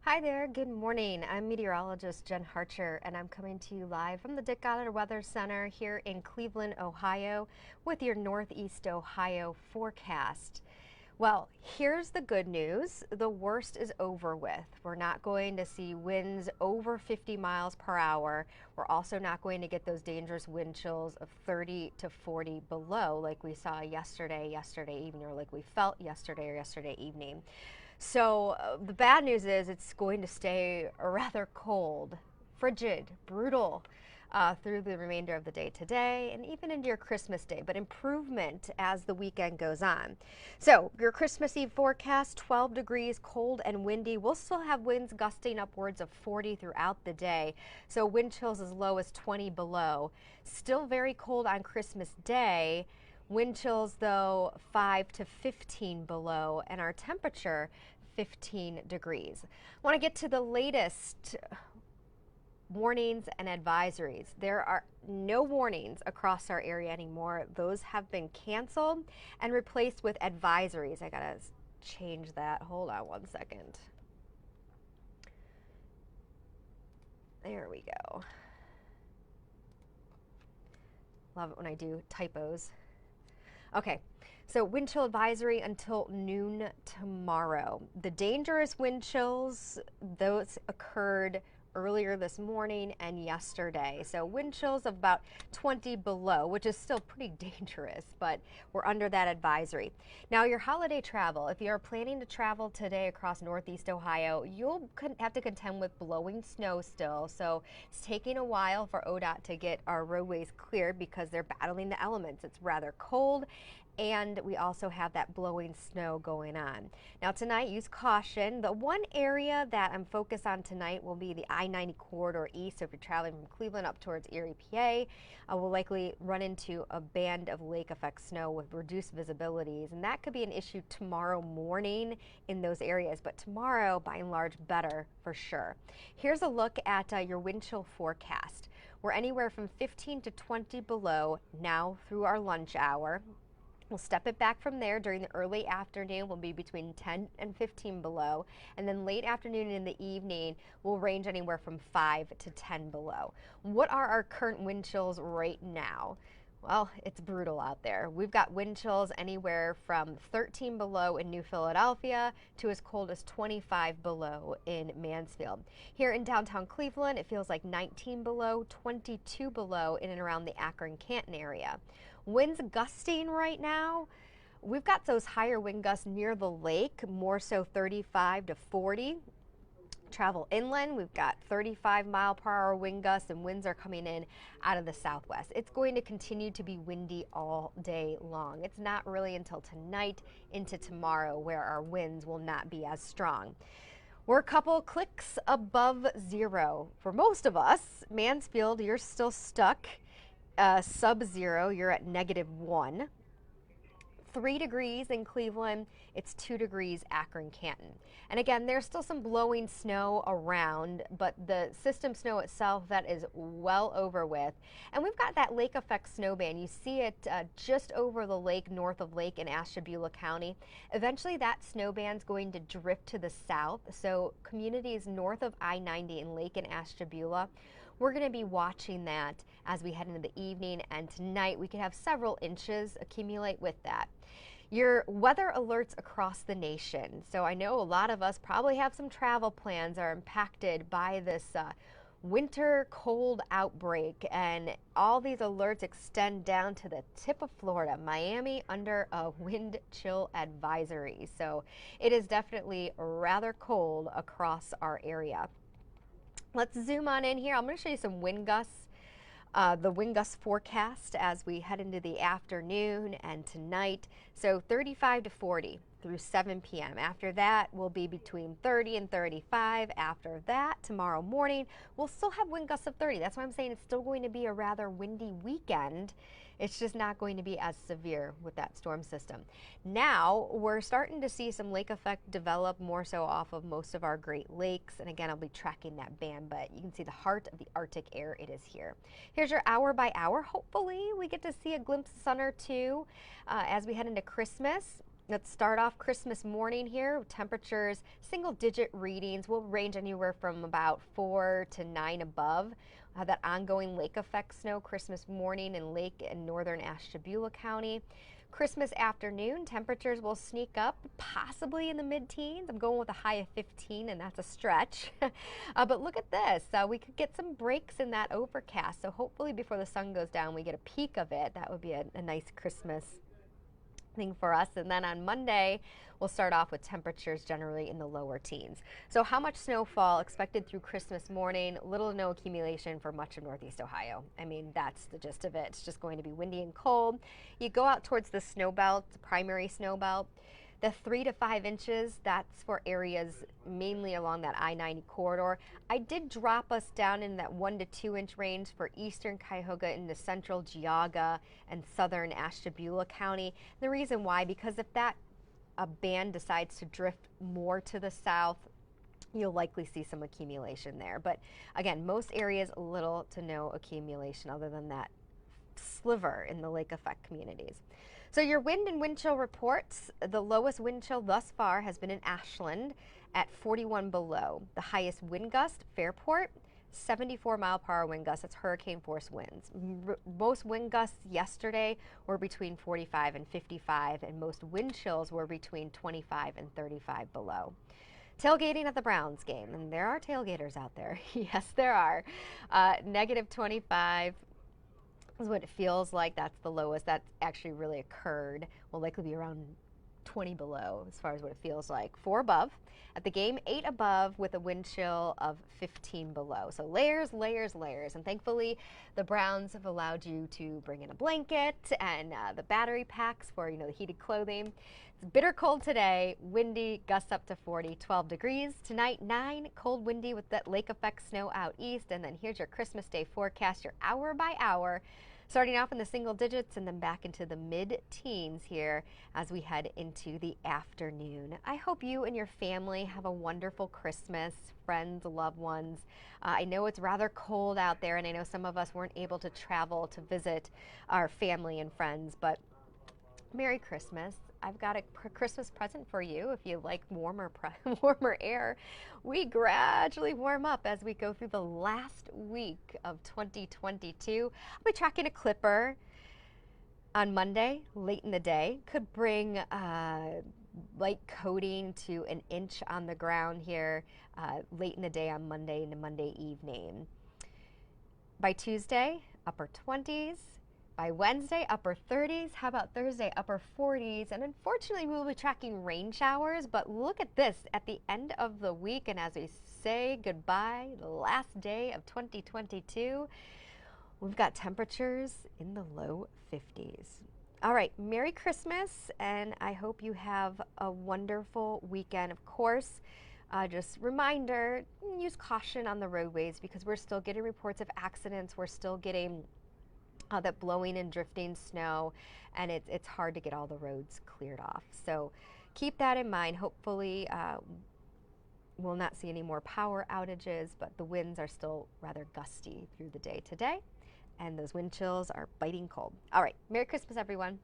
Hi there, good morning. I'm meteorologist Jenn Harcher, and I'm coming to you live from the Dick Goddard Weather Center here in Cleveland, Ohio, with your Northeast Ohio forecast. Well, here's the good news. The worst is over with. We're not going to see winds over 50 miles per hour. We're also not going to get those dangerous wind chills of 30 to 40 below like we saw yesterday evening, or like we felt yesterday or yesterday evening. So the bad news is it's going to stay rather cold, frigid, brutal through the remainder of the day today and even into your Christmas day, but improvement as the weekend goes on. So your Christmas Eve forecast, 12 degrees, cold and windy. We'll still have winds gusting upwards of 40 throughout the day. So wind chills as low as 20 below. Still very cold on Christmas Day. Wind chills, though, 5 to 15 below, and our temperature, 15 degrees. I want to get to the latest warnings and advisories. There are no warnings across our area anymore. Those have been canceled and replaced with advisories. I got to change that. Hold on one second. There we go. Love it when I do typos. Okay, so wind chill advisory until noon tomorrow. The dangerous wind chills, those occurred earlier this morning and yesterday. So wind chills of about 20 below, which is still pretty dangerous, but we're under that advisory. Now your holiday travel, if you're planning to travel today across Northeast Ohio, you'll have to contend with blowing snow still. So it's taking a while for ODOT to get our roadways cleared because they're battling the elements. It's rather cold, and we also have that blowing snow going on. Now tonight, use caution. The one area that I'm focused on tonight will be the I-90 corridor east. So if you're traveling from Cleveland up towards Erie, PA, we'll likely run into a band of lake effect snow with reduced visibilities, and that could be an issue tomorrow morning in those areas, but tomorrow, by and large, better for sure. Here's a look at your wind chill forecast. We're anywhere from 15 to 20 below now through our lunch hour. We'll step it back from there. During the early afternoon, we'll be between 10 and 15 below. And then late afternoon and in the evening, we'll range anywhere from 5 to 10 below. What are our current wind chills right now? Well, it's brutal out there. We've got wind chills anywhere from 13 below in New Philadelphia to as cold as 25 below in Mansfield. Here in downtown Cleveland, it feels like 19 below, 22 below in and around the Akron-Canton area. Winds gusting right now, we've got those higher wind gusts near the lake, more so 35 to 40. Travel inland, we've got 35-mile-per-hour wind gusts, and winds are coming in out of the southwest. It's going to continue to be windy all day long. It's not really until tonight into tomorrow where our winds will not be as strong. We're a couple clicks above zero. For most of us, Mansfield, you're still stuck. Subzero, you're at -1. 3 degrees in Cleveland, it's 2 degrees Akron-Canton. And again, there's still some blowing snow around, but the system snow itself, that is well over with. And we've got that lake effect snow band. You see it just over the lake, north of Lake in Ashtabula County. Eventually that snow band's going to drift to the south, so communities north of I-90 in Lake in Ashtabula, we're going to be watching that as we head into the evening, and tonight we could have several inches accumulate with that. Your weather alerts across the nation. So I know a lot of us probably have some travel plans are impacted by this winter cold outbreak, and all these alerts extend down to the tip of Florida, Miami, under a wind chill advisory. So it is definitely rather cold across our area. Let's zoom on in here. I'm going to show you some wind gusts, the wind gust forecast as we head into the afternoon and tonight. So 35 to 40 through 7 p.m. After that, we'll be between 30 and 35. After that, tomorrow morning, we'll still have wind gusts of 30. That's why I'm saying it's still going to be a rather windy weekend. It's just not going to be as severe with that storm system. Now, we're starting to see some lake effect develop more so off of most of our Great Lakes. And again, I'll be tracking that band, but you can see the heart of the Arctic air. It is here. Here's your hour by hour. Hopefully, we get to see a glimpse of sun or two as we head into Christmas. Let's start off Christmas morning here. Temperatures, single digit readings will range anywhere from about 4 to 9 above. That ongoing lake effect snow Christmas morning in Lake and northern Ashtabula County. Christmas afternoon, temperatures will sneak up, possibly in the mid-teens. I'm going with a high of 15, and that's a stretch. But look at this. We could get some breaks in that overcast. So hopefully before the sun goes down, we get a peek of it. That would be a nice Christmas thing for us. And then on Monday, we'll start off with temperatures generally in the lower teens. So how much snowfall expected through Christmas morning? Little to no accumulation for much of Northeast Ohio. I mean, that's the gist of it. It's just going to be windy and cold. You go out towards the snow belt, the primary snow belt. The 3 to 5 inches, that's for areas mainly along that I-90 corridor. I did drop us down in that 1 to 2 inch range for eastern Cuyahoga into central Geauga and southern Ashtabula County. The reason why, because if that band decides to drift more to the south, you'll likely see some accumulation there. But again, most areas, little to no accumulation other than that sliver in the lake effect communities. So your wind and wind chill reports, the lowest wind chill thus far has been in Ashland at 41 below. The highest wind gust, Fairport, 74 mile per hour wind gusts. That's hurricane force winds. Most wind gusts yesterday were between 45 and 55, and most wind chills were between 25 and 35 below. Tailgating at the Browns game, and there are tailgaters out there. Yes, there are. Negative 25. Is what it feels like. That's the lowest that actually really occurred. Will likely be around 20 below as far as what it feels like. 4 above. At the game, 8 above with a wind chill of 15 below. So layers, layers, layers. And thankfully, the Browns have allowed you to bring in a blanket and the battery packs for, the heated clothing. It's bitter cold today, windy, gusts up to 40, 12 degrees. Tonight, 9, cold, windy with that lake effect snow out east. And then here's your Christmas Day forecast, your hour by hour. Starting off in the single digits and then back into the mid-teens here as we head into the afternoon. I hope you and your family have a wonderful Christmas, friends, loved ones. I know it's rather cold out there, and I know some of us weren't able to travel to visit our family and friends, but Merry Christmas. I've got a Christmas present for you if you like warmer air. We gradually warm up as we go through the last week of 2022. I'll be tracking a clipper on Monday, late in the day. Could bring light coating to an inch on the ground here late in the day on Monday into Monday evening. By Tuesday, upper 20s. By Wednesday, upper 30s. How about Thursday, upper 40s? And unfortunately, we will be tracking rain showers. But look at this at the end of the week, and as we say goodbye, the last day of 2022, we've got temperatures in the low 50s. All right, Merry Christmas, and I hope you have a wonderful weekend. Of course, just reminder, use caution on the roadways because we're still getting reports of accidents. We're still getting that blowing and drifting snow, and it's hard to get all the roads cleared off. So keep that in mind. Hopefully we'll not see any more power outages, but the winds are still rather gusty through the day today, and those wind chills are biting cold. All right, Merry Christmas, everyone.